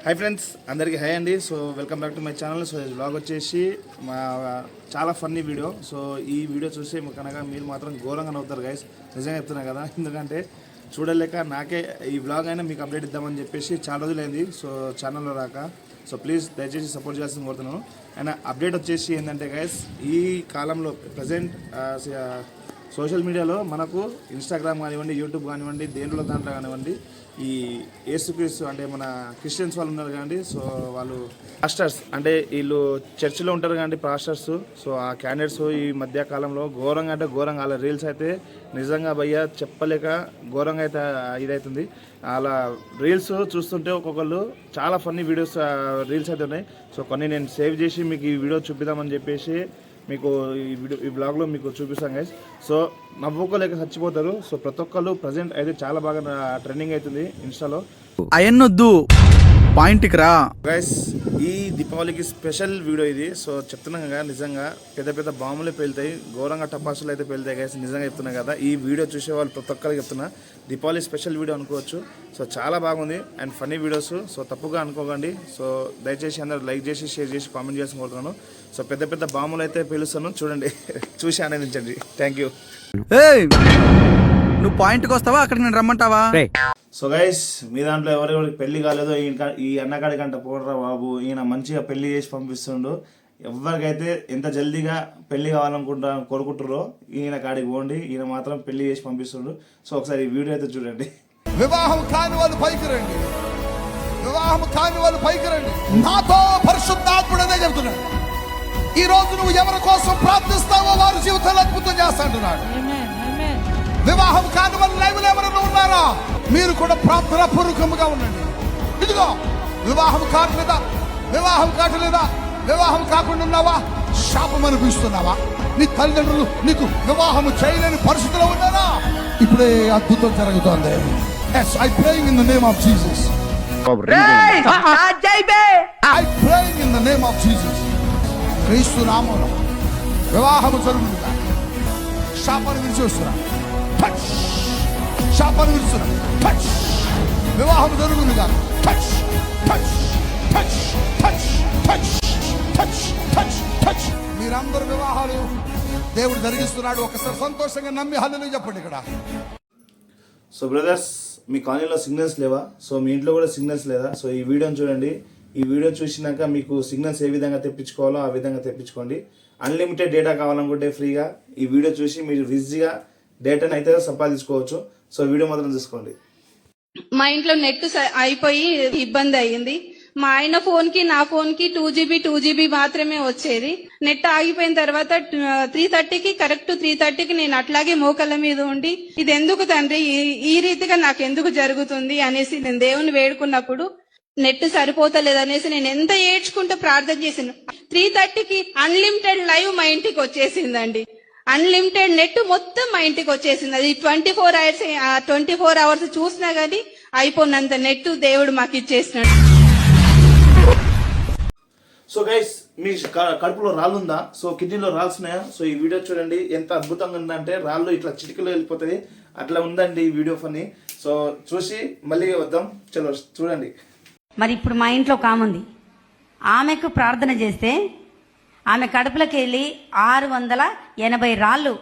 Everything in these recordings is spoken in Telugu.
హాయ్ ఫ్రెండ్స్, అందరికీ హాయ్ అండి. So welcome back to my channel. So ఈ వ్లాగ్ వచ్చేసి మా చాలా ఫన్నీ వీడియో. సో ఈ వీడియో చూసి కనుక మీరు మాత్రం ఘోరంగా నవ్వుతారు గైస్, నిజంగా చెప్తున్నా కదా. ఎందుకంటే చూడలేక నాకే ఈ వ్లాగ్ అయినా మీకు అప్డేట్ ఇద్దామని చెప్పేసి చాలా రోజులైంది సో ఛానల్లో రాక. సో ప్లీజ్ దయచేసి సపోర్ట్ చేయాల్సింది కోరుతున్నాను. అండ్ అప్డేట్ వచ్చేసి ఏంటంటే గైస్, ఈ కాలంలో ప్రజెంట్ సోషల్ మీడియాలో మనకు ఇన్స్టాగ్రామ్ కానివ్వండి, యూట్యూబ్ కానివ్వండి, దేంట్లో దాంట్లో కానివ్వండి, ఈ యేసుక్రీస్తు అంటే మన క్రిస్టియన్స్ వాళ్ళు ఉన్నారు కానీ, సో వాళ్ళు పాస్టర్స్ అంటే వీళ్ళు చర్చిలో ఉంటారు కానీ పాస్టర్స్, సో ఆ క్యాండిడేట్స్ ఈ మధ్య కాలంలో ఘోరంగా అంటే ఘోరంగా అలా రీల్స్ అయితే నిజంగా భయ్యా చెప్పలేక ఘోరంగా అయితే ఇదవుతుంది. అలా రీల్స్ చూస్తుంటే ఒక్కొక్కళ్ళు చాలా ఫన్నీ వీడియోస్ రీల్స్ అయితే ఉన్నాయి. సో కొన్ని నేను సేవ్ చేసి మీకు ఈ వీడియో చూపిద్దామని చెప్పేసి మీకు ఈ బ్లాగ్లో మీకు చూపిస్తాం గైస్. సో నవ్వుకోలేక చచ్చిపోతారు. సో ప్రతి ఒక్కళ్ళు ప్రజెంట్ అయితే చాలా బాగా ట్రెండింగ్ అవుతుంది ఇన్స్టాలో. అయన్నొద్దు పాయింట్కి రా గైస్, ఈ దీపావళికి స్పెషల్ వీడియో ఇది. సో చెప్తున్నాం కదా, నిజంగా పెద్ద పెద్ద బాంబులు పేలుతాయి, ఘోరంగా టపాసులు అయితే పేలుతాయి గైస్. నిజంగా చెప్తున్నా కదా, ఈ వీడియో చూసే వాళ్ళు ప్రతి ఒక్కరికి చెప్తున్నా, దీపావళి స్పెషల్ వీడియో అనుకోవచ్చు. సో చాలా బాగుంది అండ్ ఫన్నీ వీడియోస్. సో తప్పుగా అనుకోకండి. సో దయచేసి అందరూ లైక్ చేసి షేర్ చేసి కామెంట్ చేసి కోరుతున్నాను. సో పెద్ద పెద్ద బాంబులు అయితే పేలుస్తాను, చూడండి, చూసి ఆనందించండి. Thank you. నువ్వు పాయింట్కి వస్తావా, అక్కడికి నేను రమ్మంటావా? సో గైస్, మీ దాంట్లో ఎవరెవరికి పెళ్లి కాలేదో ఈ అన్నకాడి కంట పోడరా బాబు, ఈయన మంచిగా పెళ్లి చేసి పంపిస్తుండు. ఎవరికైతే ఎంత జల్దీగా పెళ్లి కోరుకుంటారో ఈయన కాడికి పోండి, ఈయన మాత్రం పెళ్లి చేసి పంపిస్తుండు. సో ఒకసారి ఈ వీడియో అయితే చూడండి. వివాహం కాని వాళ్ళు పైకి రండి, వివాహం కాని వాళ్ళు పైకి రండి. నాతో పరిశుద్ధాత్ముడు అదే చెబుతున్నాడు. ఈ రోజు నువ్వు ఎవరి కోసం ప్రార్థిస్తావో వారి జీవితాలు అద్భుతం చేస్తాంటున్నాడు. వివాహం కాని వాళ్ళు లైవ్లో ఎవరైనా ఉన్నారా? మీరు కూడా ప్రార్థన పూర్వకంగా ఉండండి. ఇదిగో వివాహం కావట్లేదా, వివాహం కావట్లేదా, వివాహం కాకుండా ఉన్నావా, శాపం అనిపిస్తున్నావా, నీ తల్లిదండ్రులు నీకు వివాహం చేయలేని పరిస్థితిలో ఉన్నారా? ఇప్పుడే అద్భుతం జరుగుతోంది. Yes, I praying in the name of Jesus. I praying in the name of Jesus. క్రీస్తు నామములో వివాహము జరుగుతుందా, శాపాన్ని విడిచేస్తున్నా, టచ్, శాపాన్ని విడుస్తున్నా, టచ్, వివాహం జరుగుతుందిగా, touch touch touch touch touch touch touch touch. మీరందరూ వివాహాలు దేవుడు జరిగిస్తున్నాడు. ఒకసారి సంతోషంగా నమ్మి హల్లెలూయా చెప్పండి. ఇక్కడ సో బ్రదర్స్, మీ కాలనీలో సిగ్నల్స్ లేవా? సో మీ ఇంట్లో కూడా సిగ్నల్స్ లేదా? సో ఈ వీడియోని చూడండి. ఈ వీడియో చూసినాక మీకు సిగ్నల్స్ ఏ విధంగా తెప్పించుకోవాలో ఆ విధంగా తెప్పించుకోండి. అన్లిమిటెడ్ డేటా కావాలనుకుంటే ఫ్రీగా ఈ వీడియో చూసి మీరు ఈజీగా డేటాని అయితే సంపాదించుకోవచ్చు. సో వీడియో మాత్రం చూసుకోండి. మా ఇంట్లో నెట్ అయిపోయి ఇబ్బంది అయ్యింది. మా ఆయన ఫోన్ కి నా ఫోన్ కి 2GB మాత్రమే వచ్చేది. నెట్ ఆగిపోయిన తర్వాత 3:30కి కరెక్ట్ 3:30కి నేను అట్లాగే మోకళ్ళ మీద ఉండి, ఇది ఎందుకు తండ్రి ఈ రీతిగా నాకు ఎందుకు జరుగుతుంది అనేసి నేను దేవుని వేడుకున్నప్పుడు నెట్ సరిపోతలేదనేసి నేను ఎంత ఏడ్చుకుంటూ ప్రార్థన చేసాను. 3:30కి అన్లిమిటెడ్ లైవ్ మా ఇంటికి వచ్చేసిందండి. అన్లిమిటెడ్ నెట్ మొత్తం మా ఇంటికి వచ్చేసింది. అది 24 అవర్స్ చూసినా గానీ అయిపోయినంత నెట్ దేవుడు మాకు ఇచ్చేసినాడు. సో గైస్, మీ కడుపులో రాళ్ళు ఉందా? సో కిడ్నీలో రాల్స్ ఉన్నాయా? సో ఈ వీడియో చూడండి, ఎంత అద్భుతంగా ఉందంటే రాళ్ళు ఇట్లా చిటికలో వెళ్ళిపోతాయి, అట్లా ఉందండి ఈ వీడియో ఫన్నీ. సో చూసి మళ్ళీ వద్దాం, చలో చూడండి. మరి ఇప్పుడు మా ఇంట్లో ఒక ఆమె ఉంది. ఆమెకు ప్రార్థన చేస్తే ఆమె కడుపులోకి వెళ్ళి 680 రాళ్ళు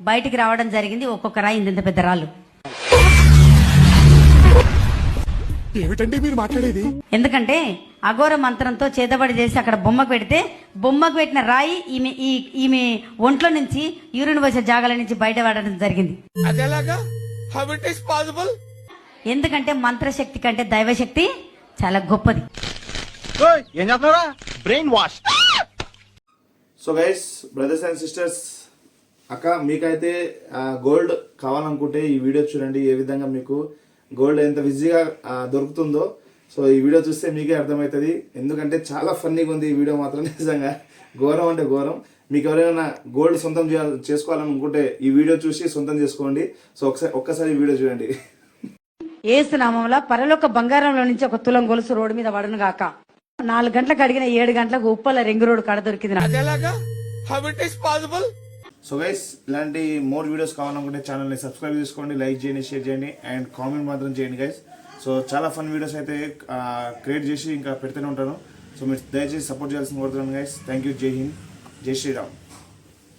బయటికి రావడం జరిగింది. ఒక్కొక్క రాయి ఇంత పెద్ద రాళ్ళు. ఏమిటండి మీరు మాట్లాడేది? ఎందుకంటే అఘోర మంత్రంతో చేతబడి చేసి అక్కడ బొమ్మకు పెడితే బొమ్మకు పెట్టిన రాయి ఈమె ఒంట్లో నుంచి యూరిన్ వచ్చే జాగాల నుంచి బయట పడడం జరిగింది. ఎందుకంటే మంత్రశక్తి కంటే దైవశక్తి చాలా గొప్పది. So guys, brothers and sisters, అక్క మీకైతే గోల్డ్ కావాలనుకుంటే ఈ వీడియో చూడండి. ఏ విధంగా మీకు గోల్డ్ ఎంత ఈజీగా దొరుకుతుందో సో ఈ వీడియో చూస్తే మీకే అర్థమవుతుంది. ఎందుకంటే చాలా ఫన్నీగా ఉంది ఈ వీడియో మాత్రం, నిజంగా ఘోరం అంటే ఘోరం. మీకు ఎవరైనా గోల్డ్ సొంతం చేసుకోవాలనుకుంటే ఈ వీడియో చూసి సొంతం చేసుకోండి. సో ఒక్కసారి ఈ వీడియో చూడండి. యేసు నామములో పరలోక బంగారంలో నుంచి ఒక తులం గొలుసు రోడ్డు మీద పడను గాక. 4 గంటలకు అడిగిన 7 గంటలకు ఉప్పల రింగ్ రోడ్ కాడ దొరికింది. సో గైస్, ఇలాంటి మోర్ వీడియోస్ కావాలనుకుంటే ఛానల్ని సబ్స్క్రైబ్ చేసుకోండి, లైక్ చేయండి, షేర్ చేయండి అండ్ కామెంట్ మాత్రం చేయండి గైస్. సో చాలా ఫన్ వీడియోస్ అయితే క్రియేట్ చేసి ఇంకా పెడుతూనే ఉంటాను. సో మీరు దయచేసి సపోర్ట్ చేయాల్సిన కోరుతున్నాను గైస్. Thank you. జై హింద్, జై శ్రీరామ్.